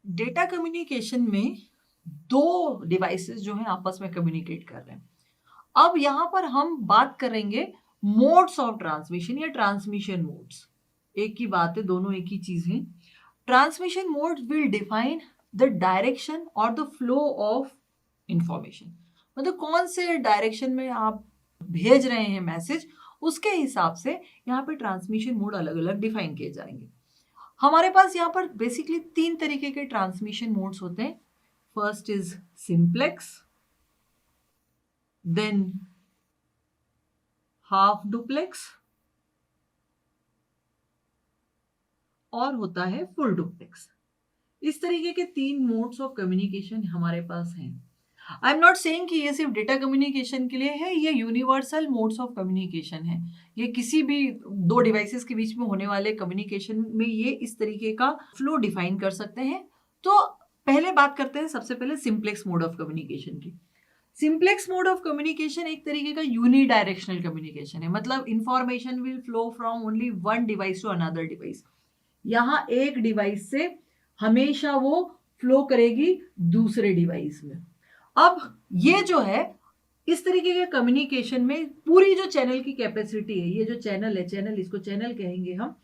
Data communication में दो devices जो हैं आपस में कम्युनिकेट कर रहे हैं। अब यहाँ पर हम बात करेंगे मोड्स ऑफ ट्रांसमिशन या ट्रांसमिशन मोड्स। एक ही बात है, दोनों एक ही चीज है। Transmission mode will define the direction और द फ्लो ऑफ इंफॉर्मेशन। मतलब कौन से डायरेक्शन में आप भेज रहे हैं मैसेज, उसके हिसाब से यहाँ पे ट्रांसमिशन मोड अलग अलग डिफाइन किए जाएंगे। हमारे पास यहाँ पर बेसिकली तीन तरीके के ट्रांसमिशन मोड्स होते हैं। First is simplex, than half duplex और होता है फुल डुप्लेक्स। इस तरीके के तीन मोड्स ऑफ कम्युनिकेशन हमारे पास हैं। आई एम नॉट सेइंग कि ये सिर्फ डेटा कम्युनिकेशन के लिए है, ये यूनिवर्सल मोड्स ऑफ कम्युनिकेशन है। ये किसी भी दो डिवाइसेस के बीच में होने वाले कम्युनिकेशन में ये इस तरीके का फ्लो डिफाइन कर सकते हैं। तो पहले बात करते हैं सबसे पहले सिंप्लेक्स मोड ऑफ कम्युनिकेशन की। सिंप्लेक्स मोड ऑफ कम्युनिकेशन एक तरीके का यूनिडायरेक्शनल कम्युनिकेशन है। मतलब information will flow from only one device to another device. यहाँ एक डिवाइस से हमेशा वो फ्लो करेगी दूसरे डिवाइस में। अब ये जो है, इस तरीके के कम्युनिकेशन में पूरी जो चैनल की कैपेसिटी है, ये जो चैनल है, चैनल इसको चैनल कहेंगे हम,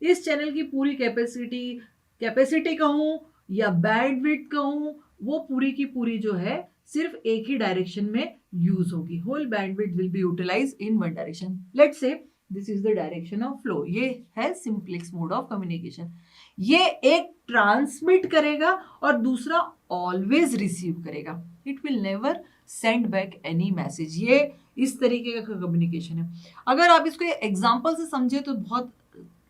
इस चैनल की पूरी कैपेसिटी कहूं या बैंडविड्थ कहूं, वो पूरी की पूरी जो है सिर्फ एक ही डायरेक्शन में यूज होगी। Whole bandwidth will be utilize in one direction. Let's say this is the direction of flow. ये है सिंप्लेक्स मोड ऑफ कम्युनिकेशन। ये एक ट्रांसमिट करेगा और दूसरा ऑलवेज रिसीव करेगा। It will never send back any message. ये इस तरीके का कम्युनिकेशन है। अगर आप इसको एग्जांपल से समझे तो बहुत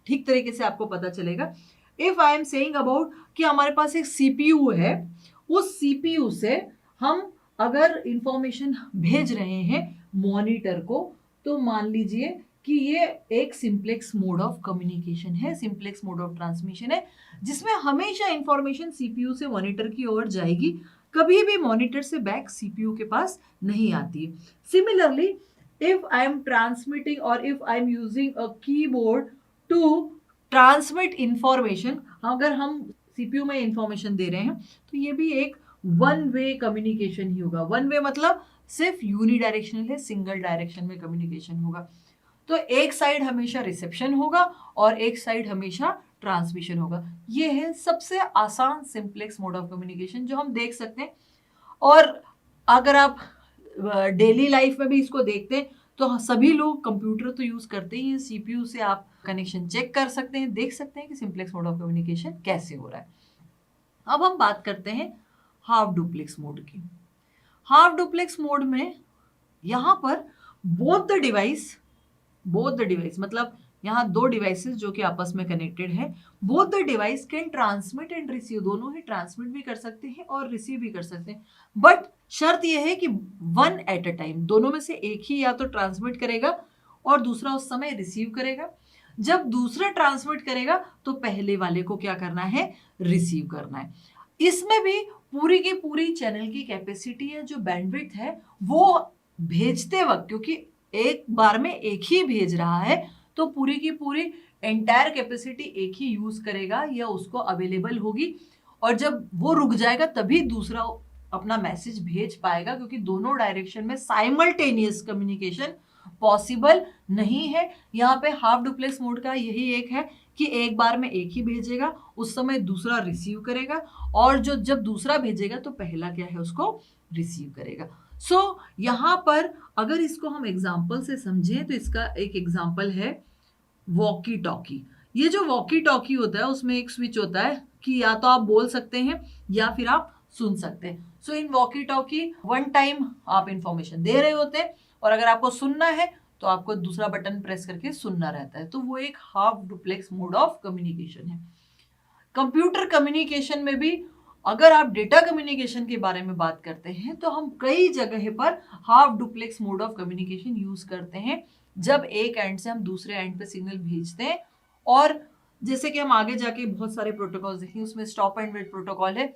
ठीक तरीके से आपको पता चलेगा। If I am saying about कि हमारे पास एक सीपीयू है, उस सीपीयू से हम अगर इंफॉर्मेशन भेज रहे हैं मॉनिटर को, तो मान लीजिए कि ये एक सिंप्लेक्स मोड ऑफ कम्युनिकेशन है, सिंप्लेक्स मोड ऑफ ट्रांसमिशन है, जिसमें हमेशा इंफॉर्मेशन सीपीयू से मॉनिटर की ओर जाएगी, कभी भी मॉनिटर से बैक सीपीयू के पास नहीं आती है। Similarly if I am transmitting और if I am using a keyboard to transmit information, अगर हम सीपीयू में इंफॉर्मेशन दे रहे हैं तो ये भी एक वन वे कम्युनिकेशन ही होगा। वन वे मतलब सिर्फ यूनिडायरेक्शनल है, सिंगल डायरेक्शन में कम्युनिकेशन होगा। तो एक साइड हमेशा रिसेप्शन होगा और एक साइड हमेशा ट्रांसमिशन होगा। ये है सबसे आसान सिंप्लेक्स मोड ऑफ कम्युनिकेशन जो हम देख सकते हैं। और अगर आप डेली लाइफ में भी इसको देखते हैं तो सभी लोग कंप्यूटर तो यूज करते ही हैं। सीपीयू से आप कनेक्शन चेक कर सकते हैं, देख सकते हैं कि सिंप्लेक्स मोड ऑफ कम्युनिकेशन कैसे हो रहा है। अब हम बात करते हैं हाफ डुप्लेक्स मोड की। हाफ डुप्लेक्स मोड में यहां पर बोथ द डिवाइस मतलब यहाँ दो डिवाइसेस जो कि आपस में कनेक्टेड है, both the device can transmit and receive. दोनों ही ट्रांसमिट भी कर सकते हैं और रिसीव भी कर सकते हैं, बट शर्त यह है कि वन एट अ टाइम। दोनों में से एक ही या तो ट्रांसमिट करेगा और दूसरा उस समय रिसीव करेगा। जब दूसरा ट्रांसमिट करेगा तो पहले वाले को क्या करना है, रिसीव करना है। इसमें भी पूरी की पूरी चैनल की कैपेसिटी है, जो बैंडविड्थ है, वो भेजते वक्त, क्योंकि एक बार में एक ही भेज रहा है, तो पूरी की पूरी एंटायर कैपेसिटी एक ही यूज करेगा या उसको अवेलेबल होगी। और जब वो रुक जाएगा तभी दूसरा अपना मैसेज भेज पाएगा, क्योंकि दोनों डायरेक्शन में साइमल्टेनियस कम्युनिकेशन पॉसिबल नहीं है। यहाँ पे हाफ डुप्लेक्स मोड का यही एक है कि एक बार में एक ही भेजेगा, उस समय दूसरा रिसीव करेगा, और जो जब दूसरा भेजेगा तो पहला क्या है, उसको रिसीव करेगा। यहाँ पर अगर इसको हम एग्जाम्पल से समझें तो इसका एक एग्जाम्पल है वॉकी टॉकी। ये जो वॉकी टॉकी होता है उसमें एक स्विच होता है कि या तो आप बोल सकते हैं या फिर आप सुन सकते हैं। सो इन वॉकी टॉकी वन टाइम आप इंफॉर्मेशन दे रहे होते हैं, और अगर आपको सुनना है तो आपको दूसरा बटन प्रेस करके सुनना रहता है। तो वो एक half duplex mode of communication है। कंप्यूटर कम्युनिकेशन में भी अगर आप डेटा कम्युनिकेशन के बारे में बात करते हैं तो हम कई जगह पर half duplex mode of communication use करते हैं, जब एक एंड से हम दूसरे एंड पे सिग्नल भेजते हैं। और जैसे कि हम आगे जाके बहुत सारे प्रोटोकॉल देखेंगे, उसमें स्टॉप एंड वेट प्रोटोकॉल है,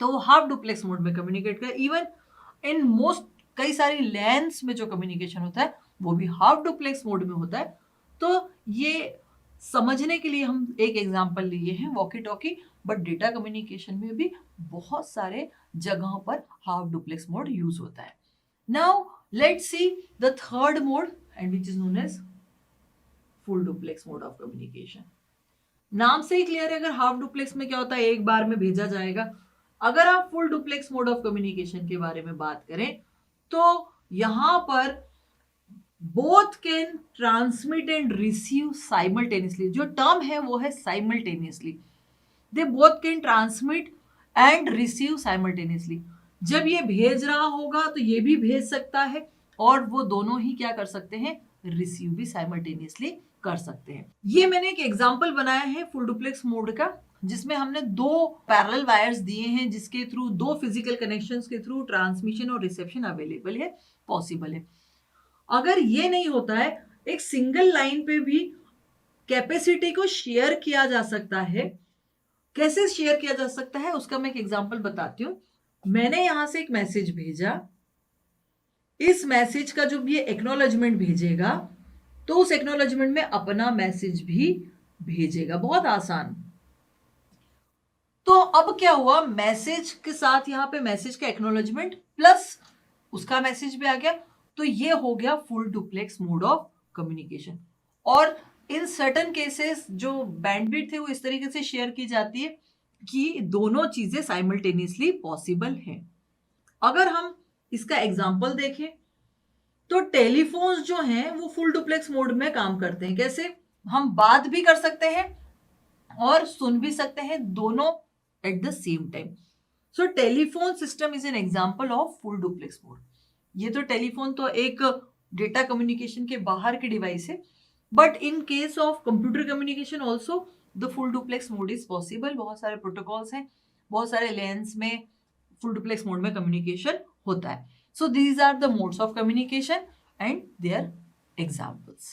तो वो हाफ डुप्लेक्स मोड में कम्युनिकेट कर। इवन इन मोस्ट कई सारी लैन्स में जो कम्युनिकेशन होता है वो भी हाफ डुप्लेक्स मोड में होता है। तो ये समझने के लिए हम एक एग्जांपल लिए हैं walkie talkie, but data communication में भी बहुत सारे जगहों पर हाफ डुप्लेक्स मोड यूज होता है. Now let's see the third mode and which is known as full duplex mode of communication. नाम से ही क्लियर है, अगर हाफ डुप्लेक्स में क्या होता है, एक बार में भेजा जाएगा. अगर आप full duplex mode of communication के बारे में बात करें तो यहां पर both can transmit and receive simultaneously. जो टर्म है वो है simultaneously. They both can transmit and receive simultaneously. जब ये भेज रहा होगा तो ये भी भेज सकता है, और वो दोनों ही क्या कर सकते हैं, रिसीव भी साइमल्टेनियसली कर सकते हैं. ये मैंने एक एग्जांपल बनाया है फुल डुप्लेक्स मोड का, जिसमें हमने दो पैरेलल वायर्स दिए हैं जिसके थ्रू, दो फिजिकल कनेक्शंस के थ्रू ट्रांसमिशन और रिसेप्शन अवेलेबल है, पॉसिबल है. अगर ये नहीं होता है, एक सिंगल लाइन पे भी कैपेसिटी को शेयर किया जा सकता है. कैसे शेयर किया जा सकता है उसका मैं एक एग्जांपल बताती हूं. मैंने यहां से एक मैसेज भेजा, इस मैसेज का जो ये एक्नॉलेजमेंट भेजेगा तो उस एक्नॉलेजमेंट में अपना मैसेज भी भेजेगा. बहुत आसान. तो अब क्या हुआ, मैसेज के साथ यहां पे मैसेज का एक्नॉलेजमेंट प्लस उसका मैसेज भी आ गया, तो ये हो गया full duplex mode of communication. और इन सर्टेन केसेस जो बैंडविड्थ है वो इस तरीके से शेयर की जाती है कि दोनों चीजें साइमल्टेनियसली पॉसिबल हैं. अगर हम इसका एग्जांपल देखें तो टेलीफोन्स जो हैं वो फुल डुप्लेक्स मोड में काम करते हैं. कैसे, हम बात भी कर सकते हैं और सुन भी सकते हैं, दोनों at the same time. So telephone system is an example of full duplex mode. ये तो टेलीफोन तो एक डेटा कम्युनिकेशन के बाहर की डिवाइस है, but in case of computer communication also the full duplex mode is possible. बहुत सारे प्रोटोकॉल्स हैं, बहुत सारे लेंस में फुल डुप्लेक्स मोड में कम्युनिकेशन होता है. So these are the modes of communication and their examples.